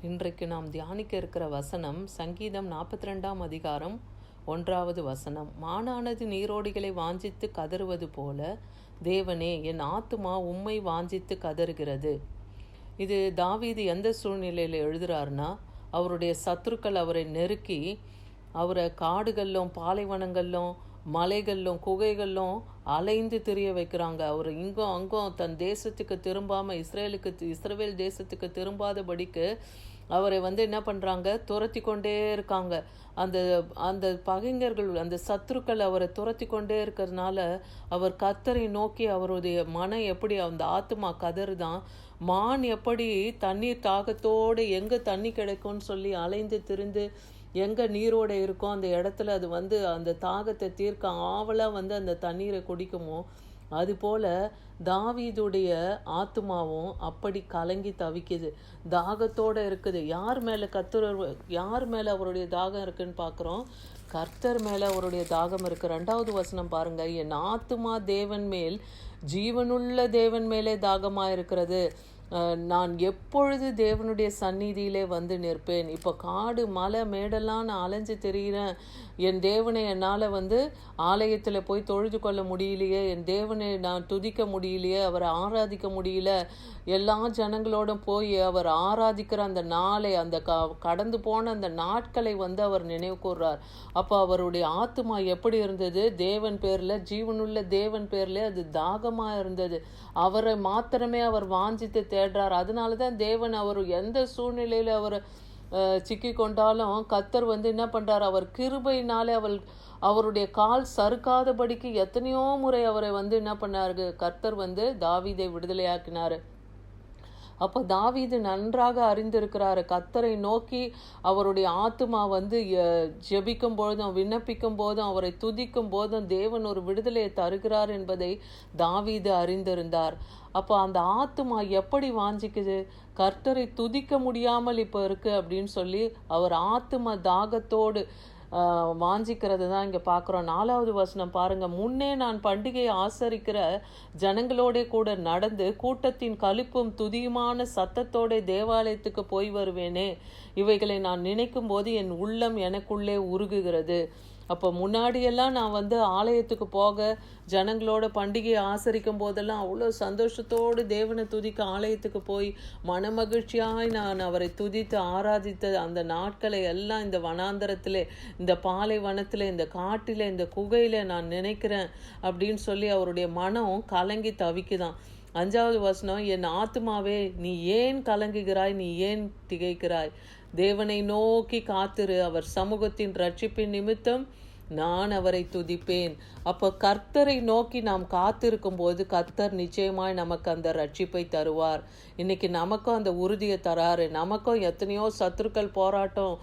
இன்றைக்கு நாம் தியானிக்க இருக்கிற வசனம் சங்கீதம் 42ஆம் அதிகாரம் 1வது வசனம். மானானது நீரோடிகளை வாஞ்சித்து கதறுவது போல தேவனே, என் ஆத்துமா உம்மை வாஞ்சித்து கதறுகிறது. இது தாவீது எந்த சூழ்நிலையில் எழுதுறாருன்னா, அவருடைய சத்துருக்கள் அவரை நெருக்கி அவரை காடுகளிலும் பாலைவனங்களிலும் மலைகளிலும் குகைகளிலும் அலைந்து திரிய வைக்கிறாங்க. அவர் இங்கும் அங்கும் தன் தேசத்துக்கு திரும்பாமல் இஸ்ரவேல் தேசத்துக்கு திரும்பாதபடிக்கு அவரை என்ன பண்ணுறாங்க, துரத்தி கொண்டே இருக்காங்க. அந்த அந்த பகைஞர்கள், அந்த சத்துருக்கள் அவரை துரத்தி கொண்டே இருக்கிறதுனால அவர் கர்த்தரை நோக்கி அவருடைய மனம் எப்படி, அந்த ஆத்துமா கதறுதான். மான் எப்படி தண்ணீர் தாகத்தோடு எங்கே தண்ணி கிடைக்கும்னு சொல்லி அலைந்து திரிந்து எங்கே நீரோடு இருக்கோ அந்த இடத்துல அது அந்த தாகத்தை தீர்க்க ஆவலாக அந்த தண்ணீரை குடிக்குமோ, அதுபோல் தாவீதுடைய ஆத்துமாவும் அப்படி கலங்கி தவிக்குது, தாகத்தோடு இருக்குது. யார் மேலே யார் மேலே அவருடைய தாகம் இருக்குன்னு பார்க்குறோம். கர்த்தர் மேலே அவருடைய தாகம் இருக்குது. 2வது வசனம் பாருங்கள். என் ஆத்துமா தேவன் மேல், ஜீவனுள்ள தேவன் மேலே தாகமாக இருக்கிறது. நான் எப்பொழுது தேவனுடைய சந்நிதியிலே நிற்பேன். இப்போ காடு மலை மேடெல்லாம் நான் அலைஞ்சு தெரிகிறேன். என் தேவனை என்னால் ஆலயத்தில் போய் தொழுது கொள்ள முடியலையே, என் தேவனை நான் துதிக்க முடியலையே, அவரை ஆராதிக்க முடியல. எல்லா ஜனங்களோடும் போய் அவர் ஆராதிக்கிற அந்த நாளை, அந்த கடந்து போன அந்த நாட்களை அவர் நினைவு கூர்றார். அப்போ அவருடைய ஆத்துமா எப்படி இருந்தது? தேவன் பேரில், ஜீவனுள்ள தேவன் பேரில் அது தாகமாக இருந்தது. அவரை மாத்திரமே அவர் வாஞ்சித்து தேடுறார். அதனால தான் தேவன் அவர் எந்த சூழ்நிலையில் அவர் சிக்கி கொண்டாலும் கர்த்தர் என்ன பண்ணுறார், அவர் கிருபையினாலே அவருடைய கால் சறுக்காதபடிக்கு எத்தனையோ முறை அவரை என்ன பண்ணாரு, கர்த்தர் தாவீதை விடுதலையாக்கினார். அப்போ தாவீது நன்றாக அறிந்திருக்கிறாரு, கர்த்தரை நோக்கி அவருடைய ஆத்துமா ஜெபிக்கும் போதும் விண்ணப்பிக்கும் போதும் அவரை துதிக்கும் போதும் தேவன் ஒரு விடுதலையை தருகிறார் என்பதை தாவீது அறிந்திருந்தார். அப்போ அந்த ஆத்துமா எப்படி வாஞ்சிக்குது? கர்த்தரை துதிக்க முடியாமல் இப்போ இருக்குது அப்படின்னு சொல்லி அவர் ஆத்தும தாகத்தோடு வாஞ்சிக்கிறது தான் இங்கே பார்க்குறோம். 4வது வசனம் பாருங்கள். முன்னே நான் பண்டிகையை ஆசரிக்கிற ஜனங்களோட கூட நடந்து கூட்டத்தின் களிப்பும் துதியுமான சத்தத்தோட தேவாலயத்துக்கு போய் வருவேனே, இவைகளை நான் நினைக்கும் போது என் உள்ளம் எனக்குள்ளே உருகுகிறது. அப்போ முன்னாடியெல்லாம் நான் ஆலயத்துக்கு போக ஜனங்களோட பண்டிகையை ஆசரிக்கும் போதெல்லாம் அவ்வளோ சந்தோஷத்தோடு தேவனை துதிக்க ஆலயத்துக்கு போய் மனமகிழ்ச்சியாய் நான் அவரை துதித்து ஆராதித்த அந்த நாட்களை எல்லாம் இந்த வனாந்தரத்தில், இந்த பாலைவனத்தில், இந்த காட்டில், இந்த குகையில் நான் நினைக்கிறேன் அப்படின்னு சொல்லி அவருடைய மனம் கலங்கி தவிக்குதான். 5வது வசனம். என் ஆத்துமாவே, நீ ஏன் கலங்குகிறாய்? நீ ஏன் திகைக்கிறாய்? தேவனை நோக்கி காத்திரு, அவர் சமூகத்தின் ரட்சிப்பின் நிமித்தம் நான் அவரை துதிப்பேன். அப்போ கர்த்தரை நோக்கி நாம் காத்திருக்கும் போது கர்த்தர் நிச்சயமாய் நமக்கு அந்த ரட்சிப்பை தருவார். இன்னைக்கு நமக்கும் அந்த உறுதியை தராரு. நமக்கும் எத்தனையோ சத்துருக்கள் போராட்டம்,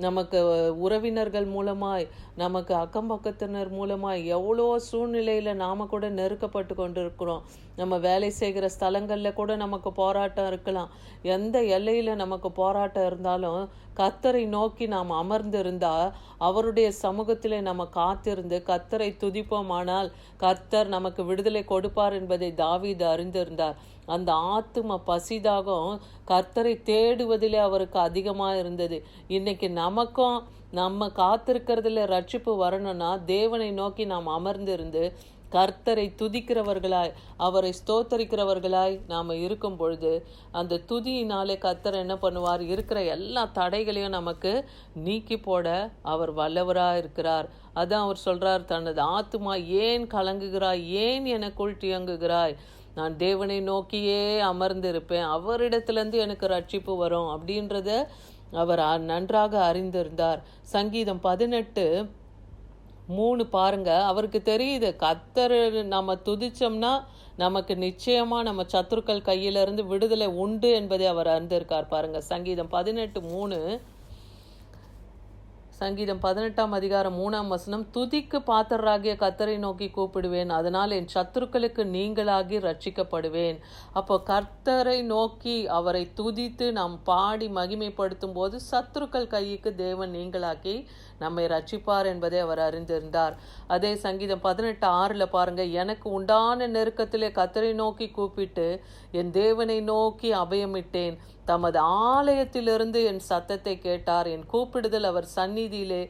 நமக்கு உறவினர்கள் மூலமாய், நமக்கு அக்கம் பக்கத்தினர் மூலமாய் எவ்வளோ சூழ்நிலையில் நாம் கூட நெருக்கப்பட்டு கொண்டு இருக்கிறோம். நம்ம வேலை செய்கிற ஸ்தலங்களில் கூட நமக்கு போராட்டம் இருக்கலாம். எந்த எல்லையில் நமக்கு போராட்டம் இருந்தாலும் கர்த்தரை நோக்கி நாம் அமர்ந்து இருந்தால், அவருடைய சமூகத்தில் நம்ம காத்திருந்து கர்த்தரை துதிப்போமானால் கர்த்தர் நமக்கு விடுதலை கொடுப்பார் என்பதை தாவீது அறிந்திருந்தார். அந்த ஆத்தும பசிதாகம் கர்த்தரை தேடுவதிலே அவருக்கு அதிகமாக இருந்தது. இன்னைக்கு நமக்கும் நம்ம காத்திருக்கிறதுல ரட்சிப்பு வரணும்னா தேவனை நோக்கி நாம் அமர்ந்திருந்து கர்த்தரை துதிக்கிறவர்களாய், அவரை ஸ்தோத்தரிக்கிறவர்களாய் நாம் இருக்கும் பொழுது அந்த துதியினாலே கர்த்தர் என்ன பண்ணுவார்? இருக்கிற எல்லா தடைகளையும் நமக்கு நீக்கி போட அவர் வல்லவராக இருக்கிறார். அதான் அவர் சொல்கிறார், தனது ஆத்துமா ஏன் கலங்குகிறாய், ஏன் எனக்குள் தியங்குகிறாய்? நான் தேவனை நோக்கியே அமர்ந்திருப்பேன், அவரிடத்துலேருந்து எனக்கு ரட்சிப்பு வரும் அப்படின்றத அவர் நன்றாக அறிந்திருந்தார். சங்கீதம் 18:3 பாருங்க. அவருக்கு தெரியுது, கர்த்தர் நம்ம துதிச்சோம்னா நமக்கு நிச்சயமாக நம்ம சத்துருக்கள் கையிலிருந்து விடுதலை உண்டு என்பதை அவர் அறிந்திருக்கார். பாருங்க, சங்கீதம் 18:3. சங்கீதம் 18ஆம் அதிகாரம் 3ஆம் வசனம். துதிக்கு பாத்திரராகிய கர்த்தரை நோக்கி கூப்பிடுவேன், அதனால் என் சத்துருக்களுக்கு நீங்களாகி ரட்சிக்கப்படுவேன். அப்போ கர்த்தரை நோக்கி அவரை துதித்து நாம் பாடி மகிமைப்படுத்தும் போது சத்துருக்கள் கைக்கு தேவன் நீங்களாக்கி நம்மை ரட்சிப்பார் என்பதை அவர் அறிந்திருந்தார். அதே சங்கீதம் 18:6 பாருங்க. எனக்கு உண்டான நெருக்கத்திலே கர்த்தரை நோக்கி கூப்பிட்டு என் தேவனை நோக்கி அபயமிட்டேன். தமது ஆலயத்திலிருந்து என் சத்தத்தை கேட்டார். என் கூப்பிடுதல் அவர் சந்நிதியிலே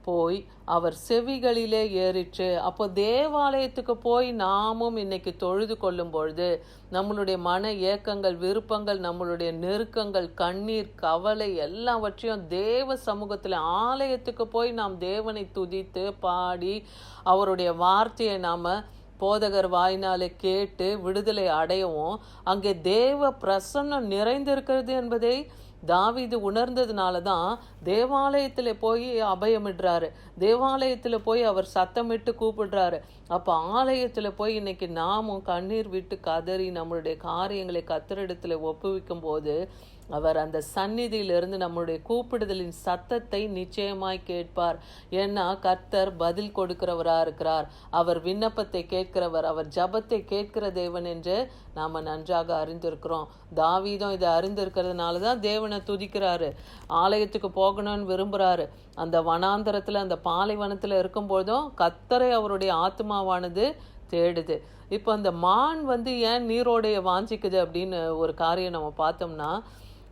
போய் அவர் செவிகளிலே ஏறிற்று. அப்போ தேவாலயத்துக்கு போய் நாமும் இன்னைக்கு தொழுது கொள்ளும் பொழுது நம்மளுடைய மன ஏக்கங்கள், விருப்பங்கள், நம்மளுடைய நெருக்கங்கள், கண்ணீர், கவலை எல்லாவற்றையும் தேவ சமூகத்தில் ஆலயத்துக்கு போய் நாம் தேவனை துதித்து பாடி அவருடைய வார்த்தையை நாம் போதகர் வாயினாலே கேட்டு விடுதலை அடையவும் அங்கே தேவ பிரசன்னம் நிறைந்திருக்கிறது என்பதை தாவீது உணர்ந்ததுனால தான் தேவாலயத்தில் போய் அபயமிடுறாரு, தேவாலயத்தில் போய் அவர் சத்தமிட்டு கூப்பிடுறாரு. அப்போ ஆலயத்தில் போய் இன்னைக்கு நாமும் கண்ணீர் விட்டு கதறி நம்மளுடைய காரியங்களை கர்த்தரிடத்தில் ஒப்புவிக்கும் போது அவர் அந்த சந்நிதியிலிருந்து நம்முடைய கூப்பிடுதலின் சத்தத்தை நிச்சயமாய் கேட்பார். ஏன்னா கர்த்தர் பதில் கொடுக்கிறவராக இருக்கிறார். அவர் விண்ணப்பத்தை கேட்கிறவர், அவர் ஜபத்தை கேட்கிற தேவன் என்று நாம் நன்றாக அறிந்திருக்கிறோம். தாவீதும் இதை அறிந்திருக்கிறதுனால தான் தேவனை துதிக்கிறாரு, ஆலயத்துக்கு போகணும்னு விரும்புகிறாரு. அந்த வனாந்தரத்தில் அந்த பாலைவனத்தில் இருக்கும்போதும் கர்த்தரை அவருடைய ஆத்மாவானது தேடுது. இப்போ அந்த மான் ஏன் நீரோடைய வாஞ்சிக்குது அப்படின்னு ஒரு காரியம் நம்ம பார்த்தோம்னா,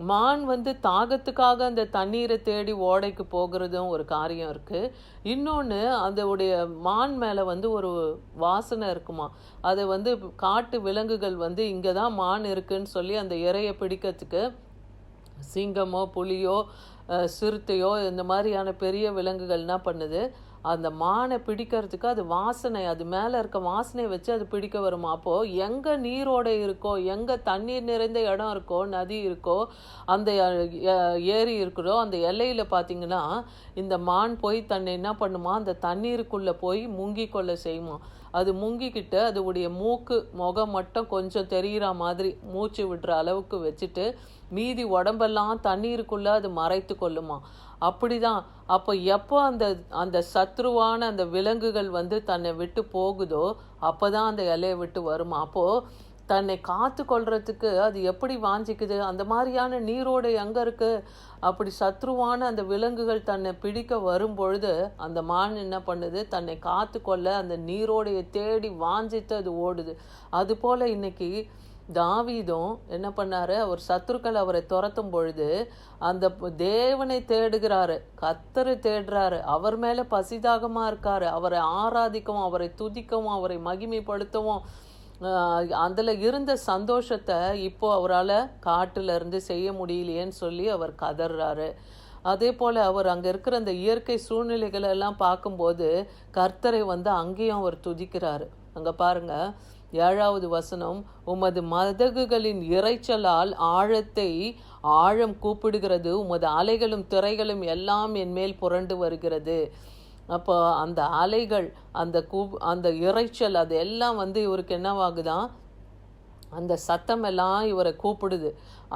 மான் தாகத்துக்காக அந்த தண்ணீரை தேடி ஓடைக்கு போகிறதும் ஒரு காரியம் இருக்குது. இன்னொன்று அதோடைய மான் மேலே ஒரு வாசனை இருக்குமா. அதை காட்டு விலங்குகள் இங்கே தான் மான் இருக்குன்னு சொல்லி அந்த இரையை பிடிக்கிறதுக்கு சிங்கமோ புலியோ சிறுத்தையோ இந்த மாதிரியான பெரிய விலங்குகள் என்ன பண்ணுது, அந்த மானை பிடிக்கிறதுக்கு அது வாசனை, அது மேலே இருக்க வாசனையை வச்சு அது பிடிக்க வருமா. அப்போது எங்கே நீரோடை இருக்கோ, எங்கே தண்ணீர் நிறைந்த இடம் இருக்கோ, நதி இருக்கோ, அந்த ஏரி இருக்கிறோ அந்த எல்லையில் பார்த்திங்கன்னா இந்த மான் போய் தன்னை என்ன பண்ணுமா, அந்த தண்ணீருக்குள்ளே போய் முங்கி கொள்ள செய்யுமா. அது முங்கிக்கிட்டு அதோடைய மூக்கு முகம் மட்டும் கொஞ்சம் தெரிகிற மாதிரி மூச்சு விடுற அளவுக்கு வச்சுட்டு மீதி உடம்பெல்லாம் தண்ணீருக்குள்ளே அது மறைத்து கொள்ளுமா. அப்படிதான். அப்போ எப்போ அந்த அந்த சத்ருவான அந்த விலங்குகள் தன்னை விட்டு போகுதோ அப்போ தான் அந்த எல்லையை விட்டு வருமா. அப்போது தன்னை காத்து கொள்றதுக்கு அது எப்படி வாஞ்சிக்குது. அந்த மாதிரியான நீரோடு எங்கே இருக்குது. அப்படி சத்ருவான அந்த விலங்குகள் தன்னை பிடிக்க வரும் பொழுது அந்த மான் என்ன பண்ணுது, தன்னை காத்து கொள்ள அந்த நீரோடையை தேடி வாஞ்சித்து அது ஓடுது. அதுபோல் இன்னைக்கு தாவீதும் என்ன பண்ணாரு, அவர் சத்துருக்கள் அவரை துரத்தும் பொழுது அந்த தேவனை தேடுகிறாரு, கர்த்தரை தேடுறாரு, அவர் மேலே பசிதாகமாக இருக்காரு, அவரை ஆராதிக்கவும் அவரை துதிக்கவும் அவரை மகிமைப்படுத்தவும் அதில் இருந்த சந்தோஷத்தை இப்போ அவரால் காட்டிலிருந்து செய்ய முடியலையேன்னு சொல்லி அவர் கதறாரு. அதே போல் அவர் அங்கே இருக்கிற அந்த இயற்கை சூழ்நிலைகளெல்லாம் பார்க்கும்போது கர்த்தரை அங்கேயும் அவர் துதிக்கிறாரு. அங்கே பாருங்க 7வது வசனம், உமது மதகுகளின் இறைச்சலால் ஆழத்தை ஆழம் கூப்பிடுகிறது, உமது அலைகளும் திரைகளும் எல்லாம் என் மேல் புரண்டு வருகிறது. அப்போ அந்த அலைகள் அந்த இறைச்சல் அது எல்லாம் இவருக்கு என்னவாகுதான், அந்த சத்தம் எல்லாம் இவரை கூப்பிடுது,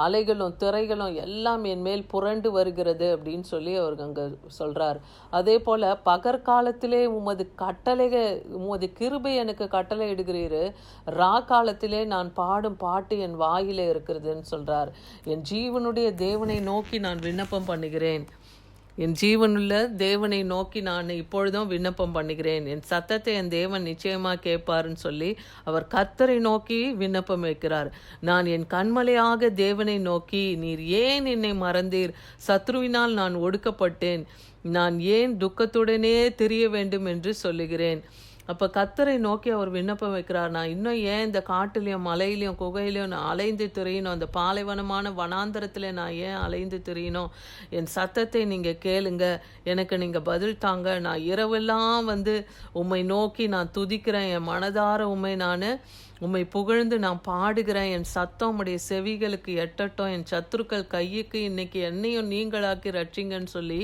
அலைகளும் திரைகளும் எல்லாம் என் மேல் புரண்டு வருகிறது அப்படின்னு சொல்லி அவர் அங்கே சொல்கிறார். அதே போல் பகற்காலத்திலே உமது உமது கிருபை எனக்கு கட்டளை இடுகிறீர், காலத்திலே நான் பாடும் பாட்டு என் வாயிலே இருக்கிறதுன்னு சொல்கிறார். என் ஜீவனுடைய தேவனை நோக்கி நான் விண்ணப்பம் பண்ணுகிறேன், என் ஜீவனுள்ள தேவனை நோக்கி நான் இப்பொழுதும் விண்ணப்பம் பண்ணுகிறேன், என் சத்தத்தை என் தேவன் நிச்சயமாக கேட்பாருன்னு சொல்லி அவர் கர்த்தரை நோக்கி விண்ணப்பம் வைக்கிறார். நான் என் கண்மலையாக தேவனை நோக்கி, நீர் ஏன் என்னை மறந்தீர், சத்ருவினால் நான் ஒடுக்கப்பட்டேன், நான் ஏன் துக்கத்துடனே தெரிய வேண்டும் என்று சொல்லுகிறேன். அப்போ கர்த்தரை நோக்கி அவர் விண்ணப்பம் வைக்கிறார். நான் இன்னும் ஏன் இந்த காட்டுலேயும் மலையிலையும் குகையிலையும் நான் அலைந்து திரியணும், அந்த பாலைவனமான வனாந்தரத்தில் நான் ஏன் அலைந்து திரியணும், என் சத்தத்தை நீங்கள் கேளுங்க, எனக்கு நீங்கள் பதில் தாங்க. நான் இரவெல்லாம் உம்மை நோக்கி நான் துதிக்கிறேன், என் மனதார உம்மை புகழ்ந்து நான் பாடுகிறேன், என் சத்தம் உம்முடைய செவிகளுக்கு எட்டட்டும், என் சத்துருக்கள் கையுக்கு இன்னைக்கு என்னையும் நீங்களாக்கி ரட்சிங்கன்னு சொல்லி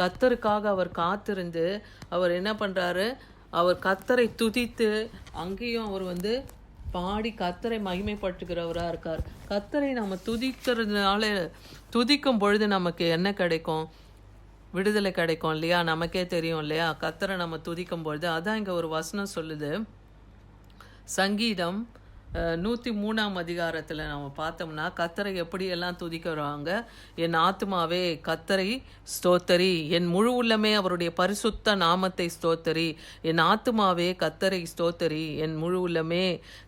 கர்த்தருக்காக அவர் காத்திருந்து அவர் என்ன பண்ணுறாரு, அவர் கர்த்தரை துதித்து அங்கேயும் அவர் பாடி கர்த்தரை மகிமைப்பட்டுக்கிறவராக இருக்கார். கர்த்தரை நம்ம துதிக்கிறதுனால துதிக்கும் பொழுது நமக்கு என்ன கிடைக்கும், விடுதலை கிடைக்கும் இல்லையா, நமக்கே தெரியும் இல்லையா. கர்த்தரை நம்ம துதிக்கும் பொழுது அதான் இங்கே ஒரு வசனம் சொல்லுது. சங்கீதம் 103ஆம் அதிகாரத்தில் நம்ம பார்த்தோம்னா கர்த்தரை எப்படியெல்லாம் துதிக்கிறாங்க. என் ஆத்துமாவே கர்த்தரை ஸ்தோத்தரி, என் முழு உள்ளமே அவருடைய பரிசுத்த நாமத்தை ஸ்தோத்தரி, என் ஆத்துமாவே கர்த்தரை ஸ்தோத்தரி, என் முழு உள்ளமே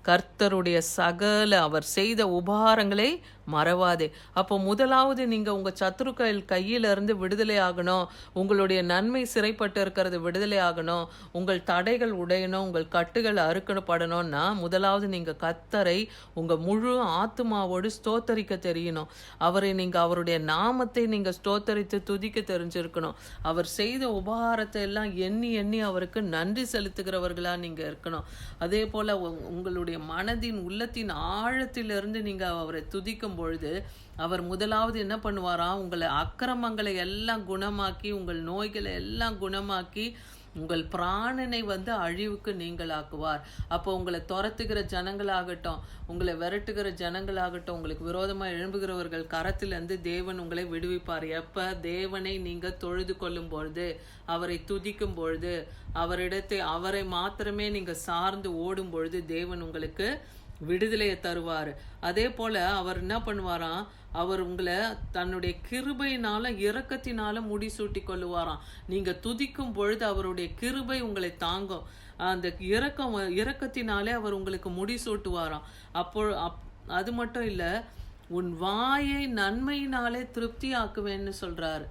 கர்த்தருடைய சகல அவர் செய்த உபகாரங்களை மறவாதே. அப்போ முதலாவது நீங்க உங்க சத்துருக்கள் கையில இருந்து விடுதலை ஆகணும். உங்களுடைய நன்மை சிறைப்பட்டு இருக்கிறது விடுதலை ஆகணும். உங்கள் தடைகள் உடையணும். உங்கள் கட்டுகள் அறுக்கப்படணும்னா முதலாவது நீங்க கர்த்தரை உங்க முழு ஆத்துமாவோடு ஸ்தோத்தரிக்க தெரியணும். அவருடைய நாமத்தை நீங்க ஸ்தோத்தரித்து துதிக்க தெரிஞ்சிருக்கணும். அவர் செய்த உபகாரத்தை எல்லாம் எண்ணி எண்ணி அவருக்கு நன்றி செலுத்துகிறவர்களா நீங்க இருக்கணும். அதே போல உங்களுடைய மனதின் உள்ளத்தின் ஆழத்திலிருந்து நீங்க அவரை துதிக்கும் பொழுது அவர் முதலாவது என்ன பண்ணுவாராம், உங்களை அக்கிரமங்களை எல்லாம் குணமாக்கி, உங்கள் நோய்களை எல்லாம் குணமாக்கி, உங்கள் பிராணனை அழிவுக்கு நீங்களாக்குவார். அப்போ உங்களை துரத்துகிற ஜனங்களாகட்டும், உங்களை விரட்டுகிற ஜனங்களாகட்டும், உங்களுக்கு விரோதமாக எழும்புகிறவர்கள் கரத்திலிருந்து தேவன் உங்களை விடுவிப்பார். எப்போ தேவனை நீங்கள் தொழுது கொள்ளும் பொழுது, அவரை துதிக்கும் பொழுது, அவரை மாத்திரமே நீங்கள் சார்ந்து ஓடும் பொழுது தேவன் உங்களுக்கு விடுதலையை தருவார். அதே போல அவர் என்ன பண்ணுவாராம், அவர் உங்களை தன்னுடைய கிருபையினால இரக்கத்தினால முடிசூட்டி கொள்ளுவாராம். நீங்க துதிக்கும் பொழுது அவருடைய கிருபை உங்களை தாங்கும். அந்த இரக்கத்தினாலே அவர் உங்களுக்கு முடிசூட்டுவாராம். அது மட்டும் இல்ல, உன் வாயை நன்மையினாலே திருப்தி ஆக்குவேன்னு சொல்றாரு.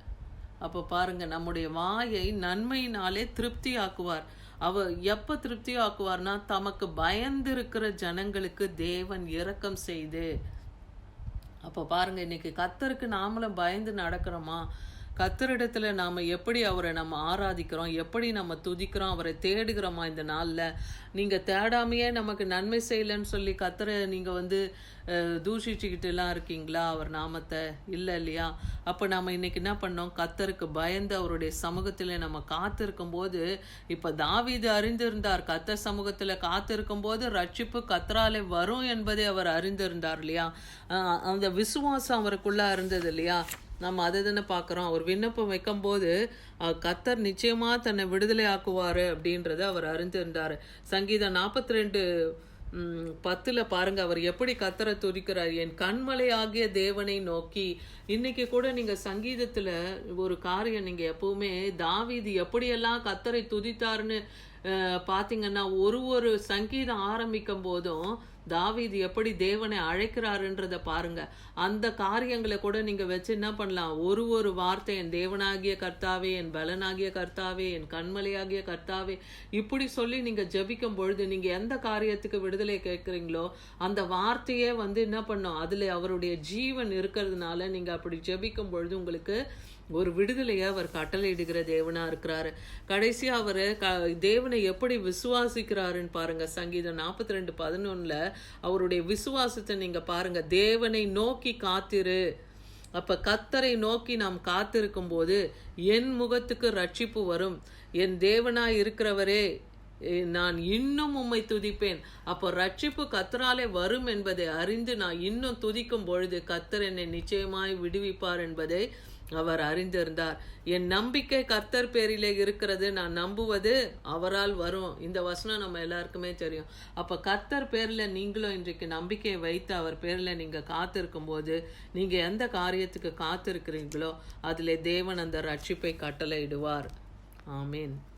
அப்போ பாருங்க, நம்முடைய வாயை நன்மையினாலே திருப்தி ஆக்குவார். அவர் எப்போ திருப்தி ஆக்குவார்னா, தமக்கு பயந்திருக்கிற ஜனங்களுக்கு தேவன் இரக்கம் செய்து. அப்போ பாருங்க, இன்னைக்கு கர்த்தருக்கு நாமளும் பயந்து நடக்கிறோமா? கர்த்தரிடத்துல நாம் எப்படி அவரை நம்ம ஆராதிக்கிறோம், எப்படி நம்ம துதிக்கிறோம், அவரை தேடுகிறோமா? இந்த நாளில் நீங்கள் தேடாமையே நமக்கு நன்மை செய்யலைன்னு சொல்லி கர்த்தரை நீங்கள் தூஷிச்சுக்கிட்டுலாம் இருக்கீங்களா அவர் நாமத்தை? இல்லை இல்லையா? அப்போ நம்ம இன்னைக்கு என்ன பண்ணோம், கர்த்தருக்கு பயந்து அவருடைய சமூகத்தில் நம்ம காத்திருக்கும் போது, இப்போ தாவீது அறிந்திருந்தார், கர்த்தர் சமூகத்தில் காத்திருக்கும் போது ரட்சிப்பு கர்த்தராலே வரும் என்பதை அவர் அறிந்திருந்தார் இல்லையா? அந்த விசுவாசம் அவருக்குள்ளே இருந்தது இல்லையா? நம்ம அதை தானே பார்க்குறோம். அவர் விண்ணப்பம் வைக்கும்போது கர்த்தர் நிச்சயமாக தன்னை விடுதலை ஆக்குவார் அப்படின்றத அவர் அறிந்திருந்தார். சங்கீதம் 42:10 பாருங்க, அவர் எப்படி கர்த்தரை துதிக்கிறார். என் கண்மலை ஆகிய தேவனை நோக்கி. இன்னைக்கு கூட நீங்க சங்கீதத்துல ஒரு காரியம், நீங்க எப்பவுமே தாவீது எப்படியெல்லாம் கர்த்தரை துதித்தாருன்னு பார்த்தீங்கன்னா, ஒரு சங்கீதம் ஆரம்பிக்கும் போதும் தாவீது எப்படி தேவனை அழைக்கிறாருன்றத பாருங்க. அந்த காரியங்களை கூட நீங்க வச்சு என்ன பண்ணலாம், ஒரு வார்த்தை, என் தேவனாகிய கர்த்தாவே, என் பலனாகிய கர்த்தாவே, என் கண்மலையாகிய கர்த்தாவே, இப்படி சொல்லி நீங்க ஜெபிக்கும் பொழுது நீங்க எந்த காரியத்துக்கு விடுதலை கேட்குறீங்களோ அந்த வார்த்தையே என்ன பண்ணும், அதுல அவருடைய ஜீவன் இருக்கிறதுனால நீங்க அப்படி ஜெபிக்கும் பொழுது உங்களுக்கு ஒரு விடுதலையை அவர் கட்டளையிடுகிற தேவனா இருக்கிறாரு. கடைசியா அவர் தேவனை எப்படி விசுவாசிக்கிறாருன்னு பாருங்க. சங்கீதம் 42:11 அவருடைய விசுவாசத்தை நீங்க பாருங்க. தேவனை நோக்கி காத்திரு. அப்ப கர்த்தரை நோக்கி நாம் காத்திருக்கும் போது என் முகத்துக்கு ரட்சிப்பு வரும். என் தேவனாய் இருக்கிறவரே, நான் இன்னும் உம்மை துதிப்பேன். அப்போ ரட்சிப்பு கர்த்தராலே வரும் என்பதை அறிந்து நான் இன்னும் துதிக்கும் பொழுது கர்த்தர் என்னை நிச்சயமாய் விடுவிப்பார் என்பதை அவர் அறிந்திருந்தார். என் நம்பிக்கை கர்த்தர் பேரிலே இருக்கிறது, நான் நம்புவது அவரால் வரும். இந்த வசனம் நம்ம எல்லாருக்குமே தெரியும். அப்ப கர்த்தர் பேர்ல நீங்களும் இன்றைக்கு நம்பிக்கையை வைத்து அவர் பேர்ல நீங்க காத்திருக்கும் போது, நீங்க எந்த காரியத்துக்கு காத்திருக்கிறீங்களோ அதிலே தேவன் அந்த ரட்சிப்பை கட்டளையிடுவார். ஆமீன்.